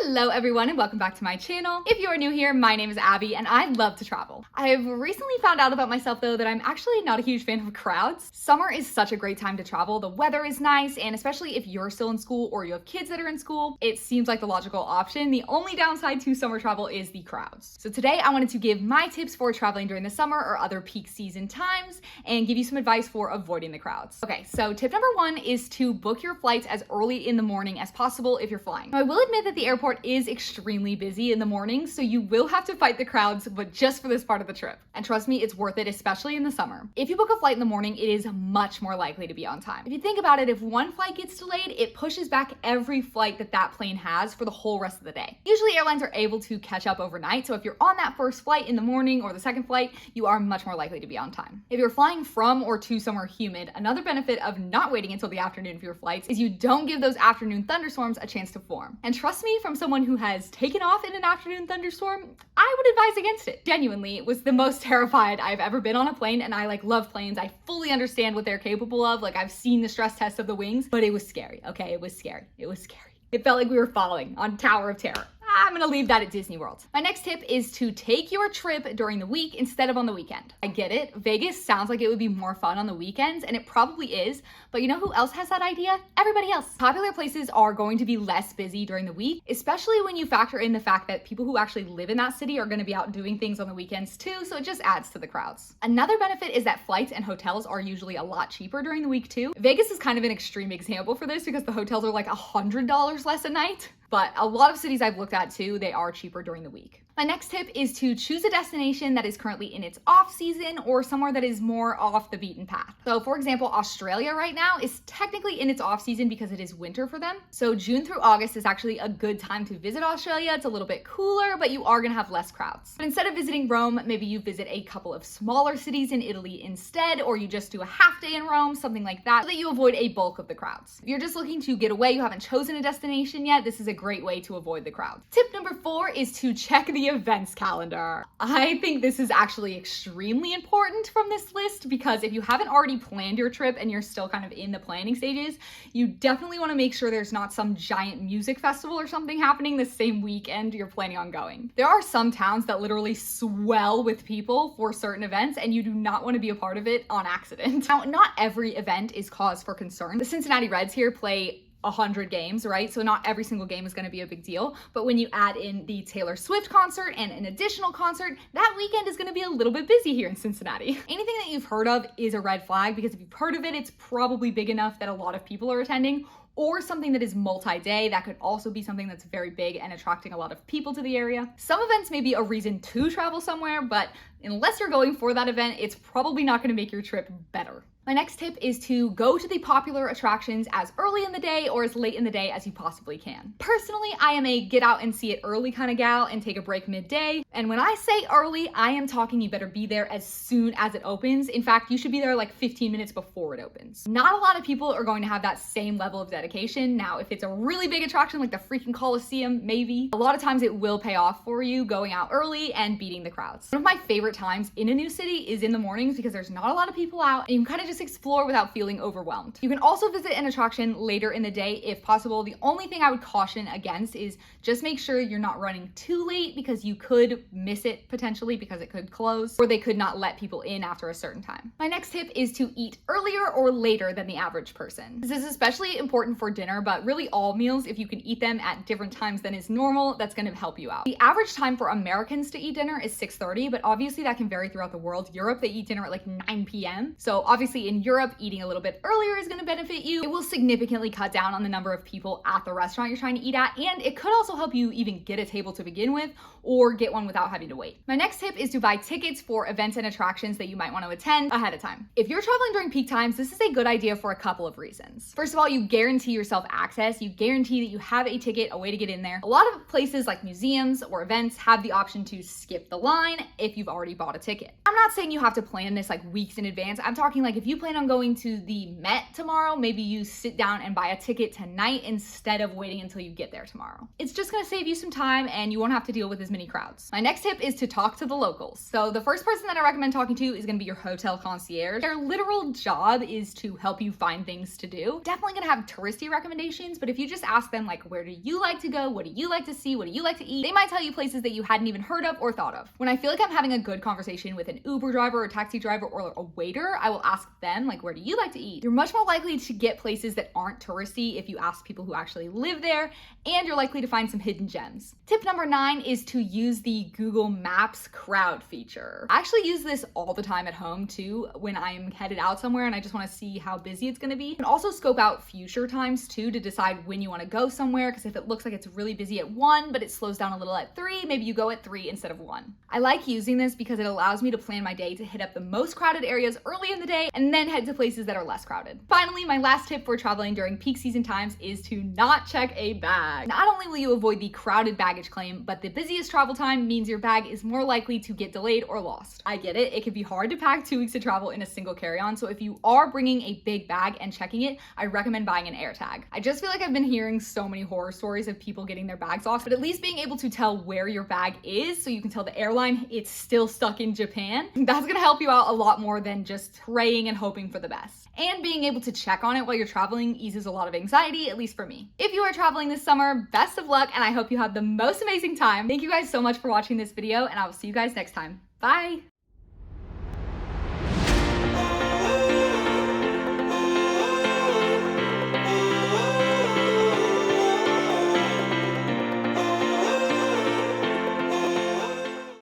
Hello everyone and welcome back to my channel. If you are new here, my name is Abby and I love to travel. I've recently found out about myself though that I'm actually not a huge fan of crowds. Summer is such a great time to travel. The weather is nice, and especially if you're still in school or you have kids that are in school, it seems like the logical option. The only downside to summer travel is the crowds. So today I wanted to give my tips for traveling during the summer or other peak season times and give you some advice for avoiding the crowds. Okay, so tip number one is to book your flights as early in the morning as possible if you're flying. Now, I will admit that the airport is extremely busy in the morning, so you will have to fight the crowds, but just for this part of the trip. And trust me, it's worth it, especially in the summer. If you book a flight in the morning, it is much more likely to be on time. If you think about it, if one flight gets delayed, it pushes back every flight that plane has for the whole rest of the day. Usually airlines are able to catch up overnight, so if you're on that first flight in the morning or the second flight, you are much more likely to be on time. If you're flying from or to somewhere humid, another benefit of not waiting until the afternoon for your flights is you don't give those afternoon thunderstorms a chance to form. And trust me, from someone who has taken off in an afternoon thunderstorm, I would advise against it. Genuinely, it was the most terrified I've ever been on a plane, and I love planes. I fully understand what they're capable of. I've seen the stress test of the wings, but it was scary, okay? It was scary. It was scary. It felt like we were falling on Tower of Terror. I'm gonna leave that at Disney World. My next tip is to take your trip during the week instead of on the weekend. I get it, Vegas sounds like it would be more fun on the weekends, and it probably is, but you know who else has that idea? Everybody else. Popular places are going to be less busy during the week, especially when you factor in the fact that people who actually live in that city are gonna be out doing things on the weekends too, so it just adds to the crowds. Another benefit is that flights and hotels are usually a lot cheaper during the week too. Vegas is kind of an extreme example for this because the hotels are like $100 less a night. But a lot of cities I've looked at too, they are cheaper during the week. My next tip is to choose a destination that is currently in its off season or somewhere that is more off the beaten path. So for example, Australia right now is technically in its off season because it is winter for them. So June through August is actually a good time to visit Australia. It's a little bit cooler, but you are gonna have less crowds. But instead of visiting Rome, maybe you visit a couple of smaller cities in Italy instead, or you just do a half day in Rome, something like that, so that you avoid a bulk of the crowds. If you're just looking to get away, you haven't chosen a destination yet, this is a great way to avoid the crowd. Tip number 4 is to check the events calendar. I think this is actually extremely important from this list because if you haven't already planned your trip and you're still kind of in the planning stages, you definitely want to make sure there's not some giant music festival or something happening the same weekend you're planning on going. There are some towns that literally swell with people for certain events and you do not want to be a part of it on accident. Now, not every event is cause for concern. The Cincinnati Reds here play 100 games, right? So not every single game is going to be a big deal, but when you add in the Taylor Swift concert and an additional concert, that weekend is going to be a little bit busy here in Cincinnati. Anything that you've heard of is a red flag because if you've heard of it, it's probably big enough that a lot of people are attending, or something that is multi-day. That could also be something that's very big and attracting a lot of people to the area. Some events may be a reason to travel somewhere, but unless you're going for that event, it's probably not going to make your trip better. My next tip is to go to the popular attractions as early in the day or as late in the day as you possibly can. Personally, I am a get out and see it early kind of gal and take a break midday. And when I say early, I am talking you better be there as soon as it opens. In fact, you should be there like 15 minutes before it opens. Not a lot of people are going to have that same level of dedication. Now, if it's a really big attraction like the freaking Coliseum, maybe. A lot of times it will pay off for you going out early and beating the crowds. One of my favorite times in a new city is in the mornings because there's not a lot of people out and you can kind of just explore without feeling overwhelmed. You can also visit an attraction later in the day if possible. The only thing I would caution against is just make sure you're not running too late because you could miss it potentially because it could close or they could not let people in after a certain time. My next tip is to eat earlier or later than the average person. This is especially important for dinner, but really all meals, if you can eat them at different times than is normal, that's going to help you out. The average time for Americans to eat dinner is 6:30, but obviously that can vary throughout the world. Europe, they eat dinner at like 9 p.m. So obviously in Europe, eating a little bit earlier is going to benefit you. It will significantly cut down on the number of people at the restaurant you're trying to eat at, and it could also help you even get a table to begin with or get one without having to wait. My next tip is to buy tickets for events and attractions that you might want to attend ahead of time. If you're traveling during peak times, this is a good idea for a couple of reasons. First of all, you guarantee yourself access. You guarantee that you have a ticket, a way to get in there. A lot of places like museums or events have the option to skip the line if you've already bought a ticket. I'm not saying you have to plan this like weeks in advance. I'm talking like if you you plan on going to the Met tomorrow, maybe you sit down and buy a ticket tonight instead of waiting until you get there tomorrow. It's just gonna save you some time and you won't have to deal with as many crowds. My next tip is to talk to the locals. So the first person that I recommend talking to is gonna be your hotel concierge. Their literal job is to help you find things to do. Definitely gonna have touristy recommendations, but if you just ask them like, where do you like to go? What do you like to see? What do you like to eat? They might tell you places that you hadn't even heard of or thought of. When I feel like I'm having a good conversation with an Uber driver or taxi driver or a waiter, I will ask them like, where do you like to eat? You're much more likely to get places that aren't touristy if you ask people who actually live there, and you're likely to find some hidden gems. Tip number 9 is to use the Google Maps crowd feature. I actually use this all the time at home too when I'm headed out somewhere and I just want to see how busy it's going to be. You can also scope out future times too to decide when you want to go somewhere, because if it looks like it's really busy at 1 but it slows down a little at 3, maybe you go at 3 instead of 1. I like using this because it allows me to plan my day to hit up the most crowded areas early in the day and then head to places that are less crowded. Finally, my last tip for traveling during peak season times is to not check a bag. Not only will you avoid the crowded baggage claim, but the busiest travel time means your bag is more likely to get delayed or lost. I get it, it can be hard to pack 2 weeks of travel in a single carry-on, so if you are bringing a big bag and checking it, I recommend buying an AirTag. I just feel like I've been hearing so many horror stories of people getting their bags lost, but at least being able to tell where your bag is so you can tell the airline it's still stuck in Japan, that's gonna help you out a lot more than just praying and hoping for the best. And being able to check on it while you're traveling eases a lot of anxiety, at least for me. If you are traveling this summer, best of luck, and I hope you have the most amazing time. Thank you guys so much for watching this video, and I will see you guys next time. Bye!